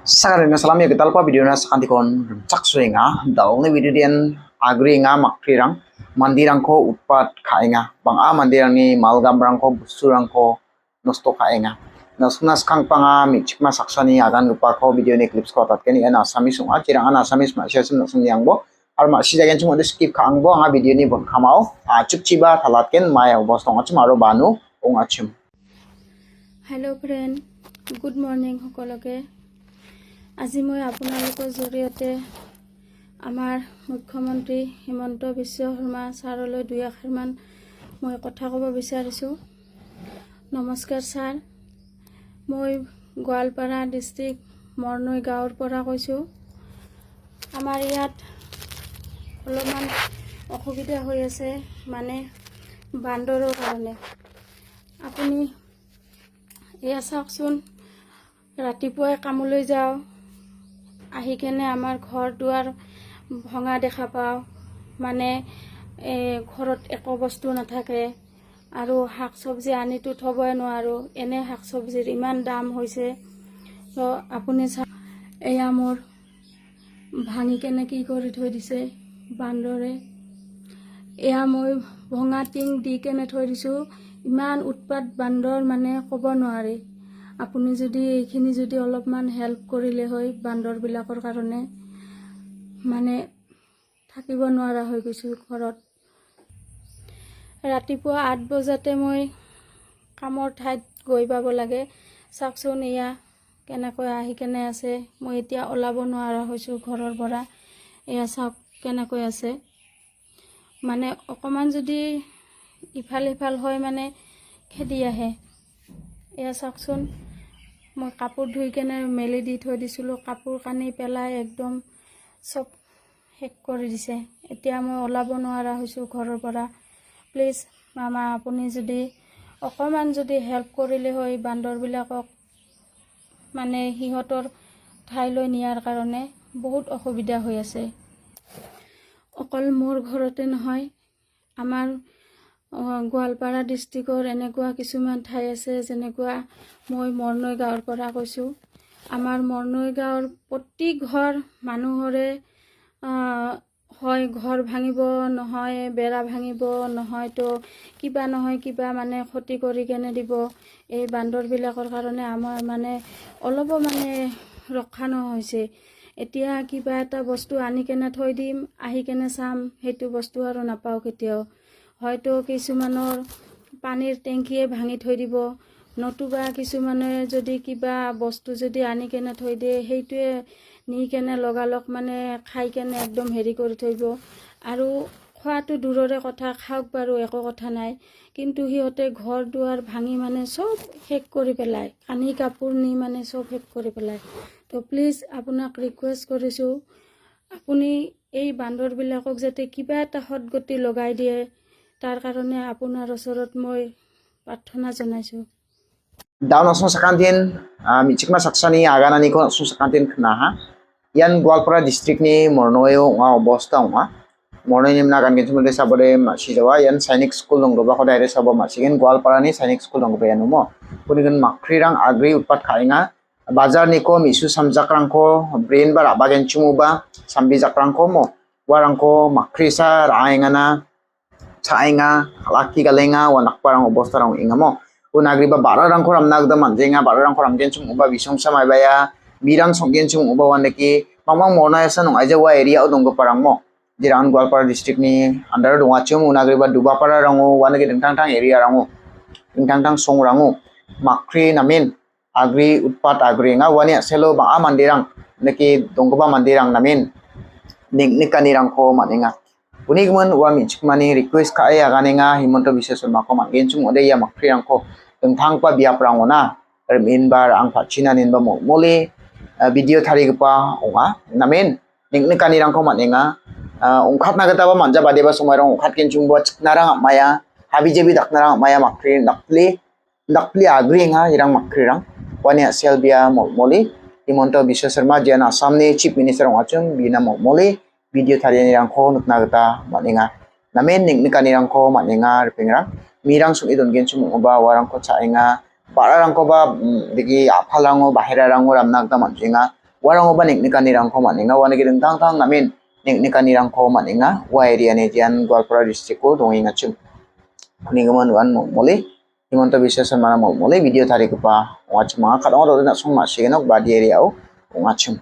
Sakarina salami kita lupa video na sakanti kon cak suinga daung ni video dian agri nga makrirang mandirang ko upat kainga bang a mandirang ni malgamrang ko busurang ko nosto kainga nas kang panga michik ma saksani agan lupa ko video ni clips ko tat keni ana samis sunga cirang ana samis ma sia sim nasung yang bo ar ma si jagan chung skip kang bo anga video ni bon kamau chukchiba thalatken maya obostong achum aro banu ong achum. Hello friend, good morning সকলকে। আজি মই আপোনালোকৰ জৰিয়তে আমাৰ মুখ্যমন্ত্ৰী হিমন্ত বিশ্ব শৰ্মা ছাৰলৈ দুই আখৰমান মই কথা ক'ব বিচাৰিছোঁ। নমস্কাৰ ছাৰ, মই গোৱালপাৰা ডিষ্ট্ৰিক্ট মৰনৈ গাঁৱৰ পৰা কৈছোঁ। আমাৰ ইয়াত অলপমান অসুবিধা হৈ আছে, মানে বান্দৰৰ কাৰণে। আপুনি এয়া চাওকচোন, ৰাতিপুৱাই কামলৈ যাওঁ, আহি কেনে আমাৰ ঘৰ দুৱাৰ ভঙা দেখা পাওঁ, মানে ঘৰত একো বস্তু নাথাকে আৰু শাক চব্জি আনিতো থবই নোৱাৰোঁ, এনে শাক চব্জিৰ ইমান দাম হৈছে। তো আপুনি চাওক, এয়া মোৰ ভাঙি কেনে কি কৰি থৈ দিছে বান্দৰে। এয়া মই ভঙা টিং দি কেনে থৈ দিছোঁ। ইমান উৎপাত বান্দৰ, মানে ক'ব নোৱাৰি। আপুনি যদি এইখিনি যদি অলপমান হেল্প কৰিলে হয় বান্দৰবিলাকৰ কাৰণে, মানে থাকিব নোৱাৰা হৈ গৈছোঁ ঘৰত। ৰাতিপুৱা 8 বজাতে মই কামৰ ঠাইত গৈ পাব লাগে। চাওকচোন এয়া কেনেকৈ আহি কেনে আছে, মই এতিয়া ওলাব নোৱাৰা হৈছোঁ ঘৰৰ পৰা। এয়া চাওক কেনেকৈ আছে, মানে অকণমান যদি ইফাল সিফাল হয় মানে খেদি আহে। এয়া চাওকচোন, মই কাপোৰ ধুই কেনে মেলি দি থৈ দিছিলোঁ, কাপোৰ কানি পেলাই একদম চব শেষ কৰি দিছে। এতিয়া মই ওলাব নোৱাৰা হৈছোঁ ঘৰৰ পৰা। প্লিজ মামা, আপুনি যদি অকণমান যদি হেল্প কৰিলে হয় বান্দৰবিলাকক, মানে সিহঁতৰ ঠাইলৈ নিয়াৰ কাৰণে বহুত অসুবিধা হৈ আছে। অকল মোৰ ঘৰতে নহয়, আমাৰ গোৱালপাৰা ডিষ্ট্ৰিক্টৰ এনেকুৱা কিছুমান ঠাই আছে, যেনেকুৱা মই মৰনৈ গাঁৱৰ পৰা কৈছোঁ। আমাৰ মৰনৈ গাঁৱৰ প্ৰতি ঘৰ মানুহৰে হয় ঘৰ ভাঙিব, নহয় বেৰা ভাঙিব, নহয়তো কিবা নহয় কিবা মানে ক্ষতি কৰি কেনে দিব। এই বান্দৰবিলাকৰ কাৰণে আমাৰ মানে অলপো মানে ৰক্ষা নহৈছে। এতিয়া কিবা এটা বস্তু আনি কেনে থৈ দিম, আহি কেনে চাম সেইটো বস্তু আৰু নাপাওঁ কেতিয়াও। হয়তো কিছুমানৰ পানীৰ টেংকিয়ে ভাঙি থৈ দিব, নতুবা কিছুমানে যদি কিবা বস্তু যদি আনি কেনে থৈ দিয়ে, সেইটোৱে নি কেনে লগালগ মানে খাই কেনে একদম হেৰি কৰি থৈ দিব। আৰু খোৱাটো দূৰৰে কথা, খাওক বাৰু একো কথা নাই, কিন্তু সিহঁতে ঘৰ দুৱাৰ ভাঙি মানে চব শেষ কৰি পেলায়, কানি কাপোৰ নি মানে চব শেষ কৰি পেলায়। তো প্লিজ আপোনাক ৰিকুৱেষ্ট কৰিছোঁ, আপুনি এই বান্দৰবিলাকক যাতে কিবা এটা সদগতি লগাই দিয়ে, তাৰ কাৰণে আপোনাৰ ওচৰত মই প্ৰাৰ্থনা জনাইছোঁ। Daun asung sakantin michikma saksani aganani ko asung sakantin knaha yan Gwalpara district ni Mornoyo nga obosta nga Mornoy ni nagan gintum de sabore masijawa yan Sainik school dong doba ko daire sabo masigen Gwalpara ni Sainik school dong bayan mo kunigen makrirang agri utpat kainga bazar ni ko misu samjakrang ko brain bar abagen chumuba sambi jakrang ko mo warang ko makrisa rainga na sainga laki galenga wanak parang obosta rang inga mo Unagri ba barang ko ramnag da manjenga barang ko ramgen chung uba bisong samay baya birang songgen chung uba waneki mamang mona yasa nong ajawa area odong go parang mo jiran Gwalpara district ni andar dong achum unagri ba Dubapara rango waneki dengtang area rango dengtang song rango makri namin agri utpat agri nga wani selo ba amandirang neki donggoba mandirang namin niknikani rangko maninga Unigman wa michikmani request ka ay aganenga Himonto Biswa Sarma ko manggen chung ode ya makrirang ko tengthang pa biaprang ona min bar ang pachina nin ba mole video thari pa onga namen niknikani rang ko manenga ongkhat na gata ba manja bade ba sumarong ongkhat ken chung bo narang maya habi jebi daknarang maya makri dakpli agri nga irang makrirang wani selbia mole Himonto Biswa Sarma jian Assam ni chief minister ong achung bina mole video tarian yang ko nukna gata maninga namen niknikani rang ko maninga ripingrang mirang sung idon gen chung ba warang ko chainga bararang ko ba digi aphalango bahira rango ramnagda manjinga warang oba nikani rangko maninga wana gideng tang namin nikani rangko maninga wa area ni jian Goalpara district ko donginga chum kuningaman wan mole himonto biswasan mana mole video tari kupa wachma kadang ro na sung ma sigenok badi area o ngachum